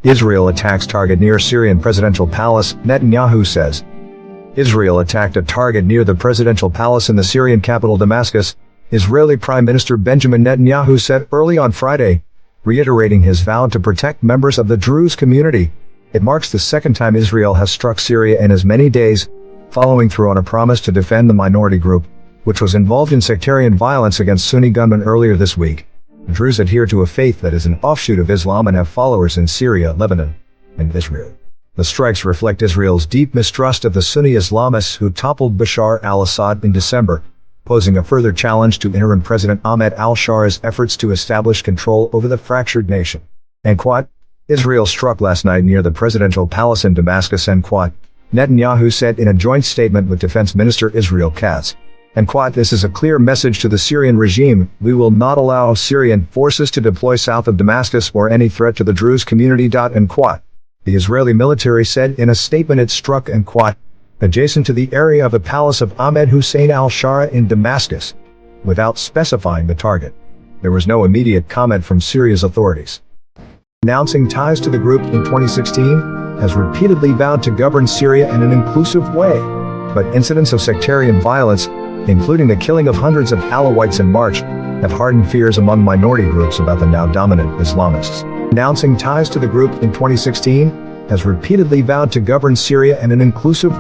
Israel attacks target near Syrian presidential palace, Netanyahu says. Israel attacked a target near the presidential palace in the Syrian capital Damascus, Israeli Prime Minister Benjamin Netanyahu said early on Friday, reiterating his vow to protect members of the Druze community. It marks the second time Israel has struck Syria in as many days, following through on a promise to defend the minority group, which was involved in sectarian violence against Sunni gunmen earlier this week. Druze adhere to a faith that is an offshoot of Islam and have followers in Syria, Lebanon, and Israel. The strikes reflect Israel's deep mistrust of the Sunni Islamists who toppled Bashar al-Assad in December, posing a further challenge to interim President Ahmed al-Shara's efforts to establish control over the fractured nation. And quote, Israel struck last night near the presidential palace in Damascus, end quote, Netanyahu said in a joint statement with Defense Minister Israel Katz. And quote, this is a clear message to the Syrian regime. We will not allow Syrian forces to deploy south of Damascus or any threat to the Druze community. End quote. The Israeli military said in a statement it struck, end quote, adjacent to the area of the palace of Ahmed Hussein al-Shara in Damascus, without specifying the target. There was no immediate comment from Syria's authorities. Announcing ties to the group in 2016, has repeatedly vowed to govern Syria in an inclusive way. But incidents of sectarian violence, including the killing of hundreds of Alawites in March, have hardened fears among minority groups about the now dominant Islamists. Announcing ties to the group in 2016, has repeatedly vowed to govern Syria in an inclusive